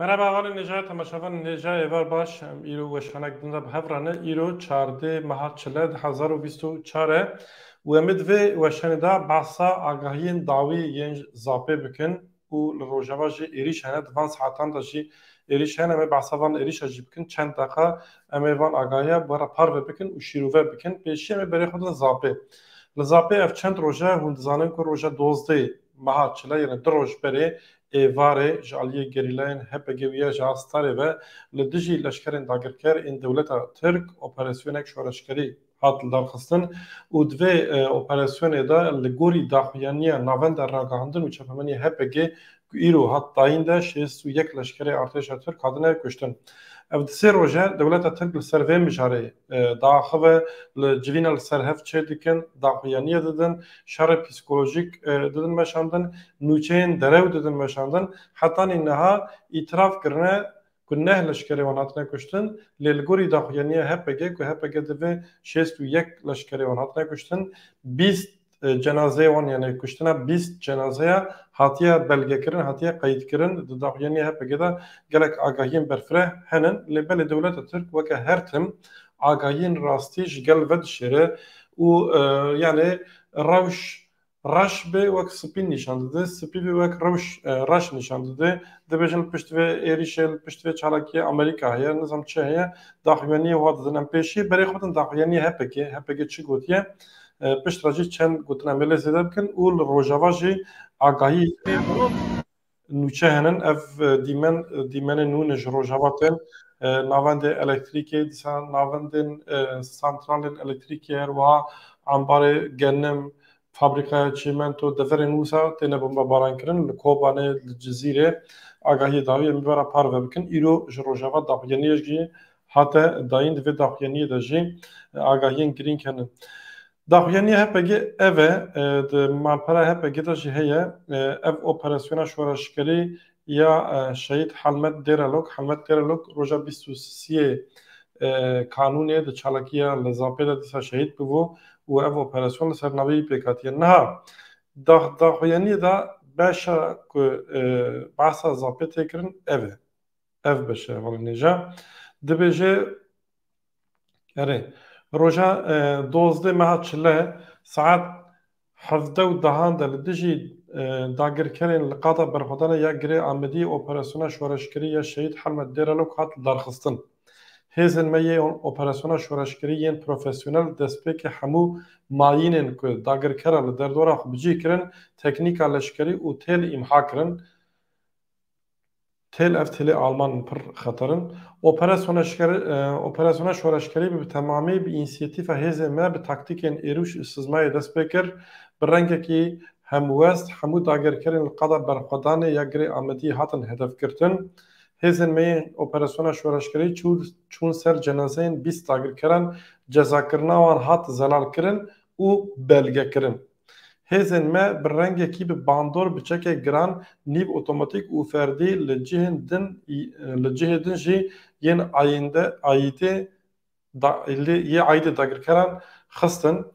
Merhaba ağabey Necati temaşavan Necati evar baş îro weşanek dinda bihevranê îro çardê meha çile 2024 û em ê divê weşanê de behsa agahiyên dawî yên zapê bikin û li rojava jî êriş hene di van saetan de jî êriş hene em ê behsa van êrişa jî bikin çend deqa em ê van agahiya were parve bikin û şîrove bikin pêşî em ê berê xwe din zapê li zapê ev çend roje hûn dizanin ku roja dozdê meha çile yani du roj berê êvarê ji aliyê gerîlayên HPG wiya ji Astarê ve li dijî leşkerên dagirker ên dewleta Tirk operasyonek şoreşkerî hat li darxistin û divê operasyonê de li gorî daxuyaniya navenda ragihandin û çepemeniyê HPG ku îro hat dayîn de şêst û yek leşkerê artêşa Tirk hatine kuştin. Ev di sê roje dewleta Tirk li ser vê mijarê daxive li civîna li ser hev çê dikin, daxuyaniye didin, şerê psikolojik didin meşandin, nûçeyên derew didin meşandin, hetanî niha îtiraf kirine ku neh leşkerê wan hatine kuştin, lê li gorî daxuyaniya HPG ku HPG divê şêst û yek leşkerê wan hatine kuştin, bîst cenazeyê wan yani kuştina bîst cenazeya hatiye belgekirin, hatiye qeydkirin di daxuyaniya HPG de gelek agahiyên berfireh henin lê belê dewleta Tirk weke her tim agahiyên rastî ji gel ve dişêre û yani rewş reş bê wek spî nîşan dide, spî bê wek reş nîşan dide, dibêjin li pişt vê êrişê li pişt vê çalakiya Amerîka heye, nizam çi heye, daxuyaniyê wa didin em pêşî berê xwe din daxuyaniyê HPG çi gotiye pişt re jî çend gotin em ê lê zêde bikin û li rojava jî agahî nûçe henin ev dîmenên nû ji rojava tên navendê elektrîkê dîsa navendên santralên elektrîkê her wiha ambarê genim fabrikaya çîmento deverên wisa têne bombebarankirin li Kobanê li Cizîrê agahiyê dawî em were parve bikin îro ji rojava daxuyaniyê jî hate dayîn divê daxuyaniyê de jî agahiyên girîng henin. Daxuyaniya HPG ev e di malpera HPG de jî heye ev operasyona şoreşkerî ya şehîd Helmet Dêrelok roja 23 kanûnê di çalakiya li Zapê de dîsa şehîd bibû û ev operasyon li ser navî pêkatiye. Niha daxuyaniyê de beşa ku behsa Zapê tê kirin ev e. Ev beşe valînêja dibêje erê roja dozdê meha çile saet hevde û dehan de li dijî dagirkerên li qada berxwedana ya girê Amedî operasyona şoreşkerî ya şehîd Helmet Dêrelok hat darxistin. Hêzên me yê operasyona şoreşkerî yên profesyonel destpêkê hemû mayînên ku dagirkera li derdora xwe bicî kirin, teknîka leşkerî û têl îmha kirin. Têl ev têlê Alman pir xeterin. Operasyona şoreşkerî bi temamî bi înisiyatîfa hêzên me bi taktîkên êrûş û sizmayê dest pê kir, bi rengekî hemwest hemû dagirkerên li qada berxwedanê ya girê Amedî hatin hedefgirtin. Hêzên me yên operasyona şoreşkerî çûn ser cenazeyên bîst dagirkeran, cezakirina wan hat zelalkirin û belgekirin. Hêzên me bi rengekî bi bandor bi çekê giran, nîv otomatîk û ferdî li cihê din jî yên aîdê dagirkeran xistin.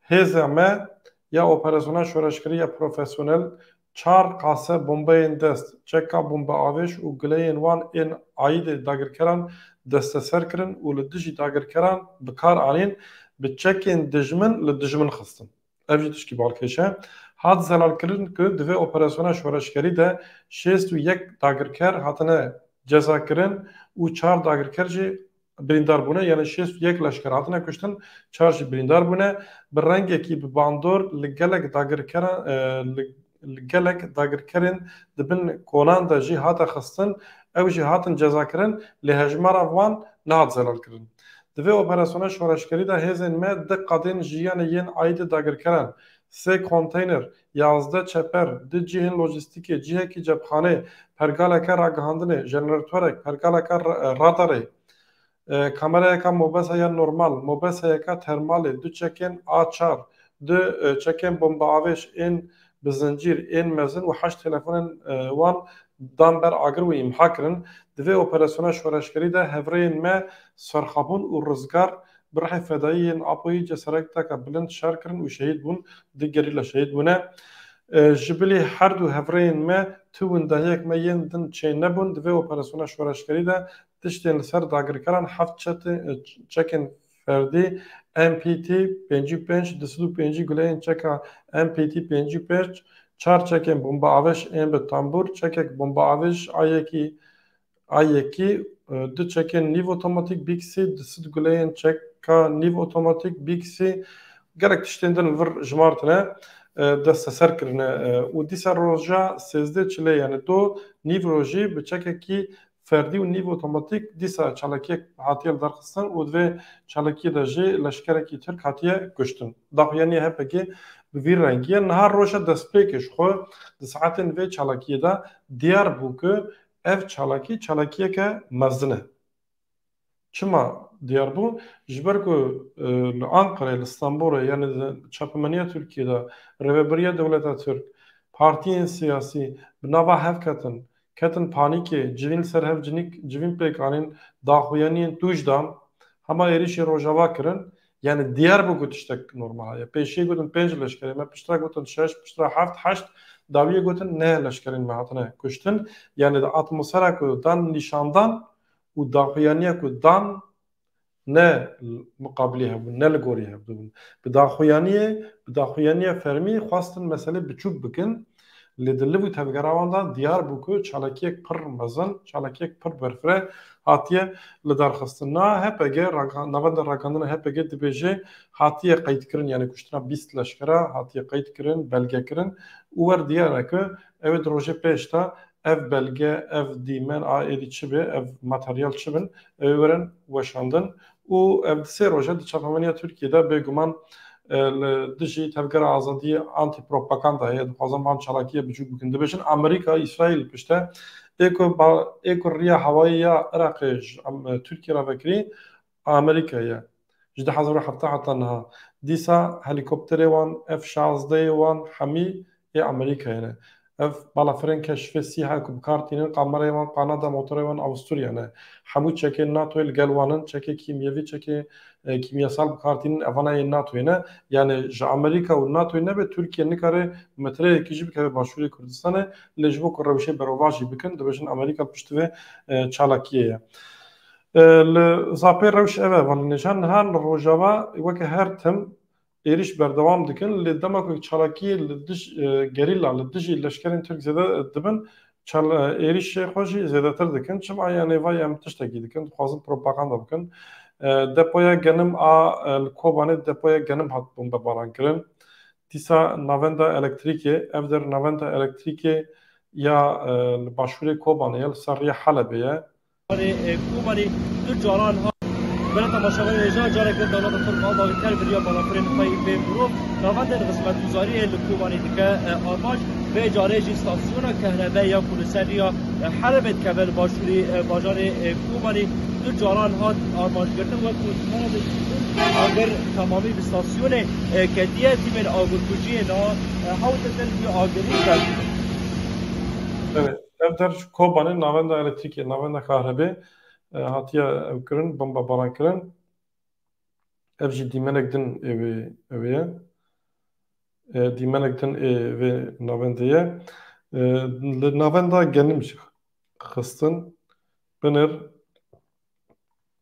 Hêza me ya operasyona şoreşkerî ya profesyonel çar qase bombeyên dest, çeka bombeavêj û gileyên wan ên aîdê dagirkeran desteser kirin û li dijî dagirkeran bi kar anîn bi çekên dijmin li dijmin xistin. Ev jî tişkî balkêş e. Hat zelalkirin ku divê operasyona şoreşkerî de şêst û yek dagirker hatine cezakirin û çar dagirker jî birîndar bûne yani şêst û yek leşker hatine kuştin, çar jî birîndar bûne. Bi rengekî bi bandor li gelek dagirkerên dibin kolan de jî hate xistin, ew jî hatin cezakirin lê hejmara wan nehat zelalkirin. Divê operasyona şoreşkerî de hêzên me di qadên jiyanê yên aîdê dagirkeran, sê konteyner, 11 çeper, di cihên lojîstîkê, cihekî cepxanê, pergaleka ragihandinê, jeneratörek, pergaleka radarê, kamerayeka mobesaya normal, mobesayeka termalê, du çekên A4, du çekên bombeavêj ên bi zincîr, ên mezin û heşt telefonên wan dan ber agir û îmha kirin. Divê operasyona şoreşkerî de hevreyên me serxebûn û rizgar bi rihê fedayî yên Apoyî cesareteka bilind şer kirin û şehîd bûn, di gerîla şehîd bûne. جبلی هر دو هفرین ما تو وندهیک ما یندن چه نبود و اپراسیون شورشگری ده تشتین لسر داگرکران هفت چکن فردی MPT 55 205 گلین چکا MPT 55 چهار چکن بمب آوش این به تنبور چکک بمب آوش آیکی دو چکن نیو اتوماتیک بیکسی دست گلین چکا نیو اتوماتیک بیکسی گرک تشتیندن ور جمارتنه دست سر کرنه و دیسا روژا 13 چله یعنی دو نیو روژی به چککی فردی و نیو اتوماتیک دیسا چالکی هاتیل درخستن و دوی چالکی دجی لشکرکی ترک هاتیه گشتن داخیانی هپکی بوی رنگیه نهار روژا دست پیکش خو دساعتن وی چالکی دا دیار بوکه ev çalakiyeke mezin e. Çima diyar bu? Ji ber ku li Ankara'ya, li İstanbul'a yani çapemeniya Türkiye'de Rêveberiya Dewleta Türk partiyên siyasî bi nava hev ketin panîkê, civîn ser hev civîn pêkanîn, daxuyaniyên tûj dan, hema êrişê rojava kirin, yani diyar bu ku tiştek normal ye. Pêşî gotin 5 leşkerê me, piştre gotin 6, piştre 7, 8 dawiye gotin ne leşkerên me hatine kuştin. Yani atmosfera ku dan nîşandan û daxuyaniya ku dan ne muqabilê hebûn, ne li gorî hebûn. Bi daxuyaniya fermî xwastin meselê biçûk bikin. Lê di liv û tevgerawan de diyar bû ku çalakiyek pir mezin, çalakiyek pir berfirê hatiye li darxistin. Na HPG, navenda rakandina HPG dibêje hatiye qeydkirin yani kuştina 20 leşkera hatiye qeydkirin, belgekirin û wer diyar e ku ew ê di rojê pêş de ev belge, ev dîmen a êdî çi be, ev materyal çi bin, ew werin weşandin û ev di sê roja di çapemeniya Tirkiyeyê de bêguman li dijî tevgera azadiyê antî-propaganda heye dixwazin van çalakiye biçûk bikin. Dibêjin Amerîka, İsraîl pişte ê ku riya hewayî ya Iraqê ji Tirkiye re vekirî Amerîka ye. Ji 2017 heta niha. Dîsa helîkopterê wan, F-16yê wan hemî ê Amerîkayê ne. Ev balafirên keşfê sîha ku bikartînin kamerayê wan Kanada, motorê wan Avusturyayê ne. Hemû çekên NATOyê li gel wan in, çekê kîmyevî, çekê kimyasal bikartînin evanayên NATOyê ne. Yani ji Amerîka û NATOyê nebe Tirkiye nikare metreyekî jî bikeve Başûrê Kurdistanê lê ji bo ku rewşê berova jî bikin dibêjin Amerîka piştî vê çalakiyê ye. Li zapê rewş ev e vanînêşan niha li rojava weke her tim êriş berdewam dikin lê dema ku çalakiyê li dij gerîla li dijî leşkerên Tirk zêde dibin êrişê xwe jî zêdetir dikin çima yani vay em tiştekî dikin dixwazin propaganda bikin. Depoya genim a li Kobanê depoya genim hat bombebarankirin. Dîsa navenda elektrîkê ev der navenda elektrîkê ya li başûrê Kobanê ya li ser rêya Helebê ye. Kobanê du caran hat Beleta Maşavan Êja careke dewleta Tirk a dagirker biriya balafirên xwe bê mirov navendên xizmetguzariyê li Kobanê dike amaç vê carê jî stasyona kehrebeya ku li ser rêya Helebê dikeve li başûrê bajarê Kobanê du caran hat amaçgirtin wek ku ager tamamî bi stasyonê ketiye tîmên agirkuciyê na hewtetin vî agirî kerdin. Evet, ev der Kobanê navenda elektrîkê, navenda kahrebê hatiye ev kirin, bombebaran kirin. Ev jî dîmenek din evê ye. Dîmenek din vê navendê ye. Li navenda genim jî xistin binir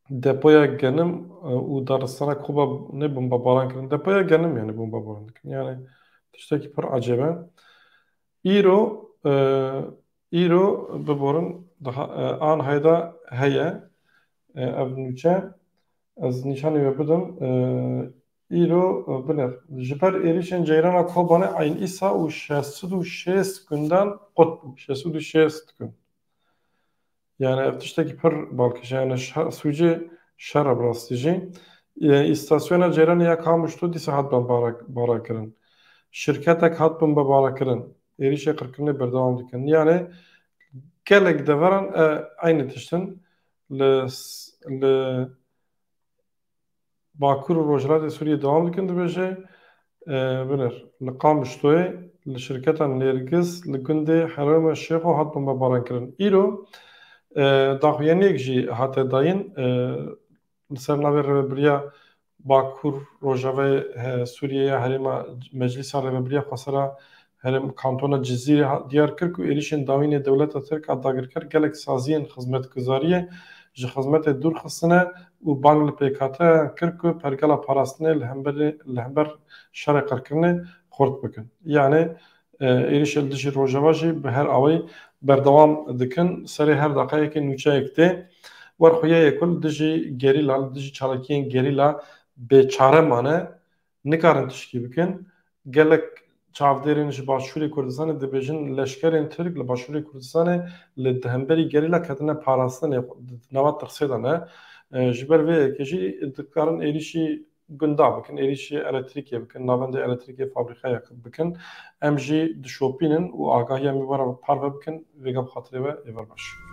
depoya genim û daristana Koba bombebaran kirin. Depoya genim yani bombebaran dikin. Yani tiştekî pir acêb e. Îro biborin an heyda heye ev nûçe ez nîşanê we bidim îro binir ji ber êrişên ceyrana Kobanê eyn îsa û 66 gundan qut bû 66 gün. Yani ev tiştekî pir balkêş e yani sûcê şer e bi rastî jî. Îstasyona ceyranê ya Kamuşlû dîsa hat bombebarankirin. Şirketek hat bombebarankirin. Êrişê qirkirinê berdewam dikin. Yani gelek deveran aynı tiştin li Bakur û Rojhilatê Sûriyê dewam dikin dibêje binir li Qamişloyê li şirketa Nêrgiz li gundê Herêma Şêxo hat bombebarankirin. Îro daxuyaniyek jî hate dayîn li ser navê Rêveberiya Bakur Rojavayê Sûriyê ya Herêma Meclîsa Rêveberiya Xwesera herem kantona Cizîrê Diyarbekir û êrişên dawînê dewleta Tirk a dagirker gelek saziyên xizmetguzariyê ji xizmetê dûr xistine û bang li pêkate kir ku pergela parastinê li hember şerê qirkirinê xurt bikin. Yani êrişê li dijî rojava jî bi her awayî berdewam dikin serê her daqeyekê nûçeyek tê. Werxuyeyê ku li dijî gerîla, li dijî çalakiyên gerîla bêçare mane nikarin tişkî bikin. Gelek çavdêrên ji Başûrê Kurdistanê dibêjin leşkerên Tirk li Başûrê Kurdistanê li hemberî gerîla ketine parastinê nava tirxsê de ne. Ji ber vê yekê jî dikarin êrişî gunda bikin, êrişî elektrîkê bikin, navendê elektrîkê fabrîkaya bikin. Em jî dişopînin û agahiya mî were parve bikin, vêga bi xatirê we êvar baş.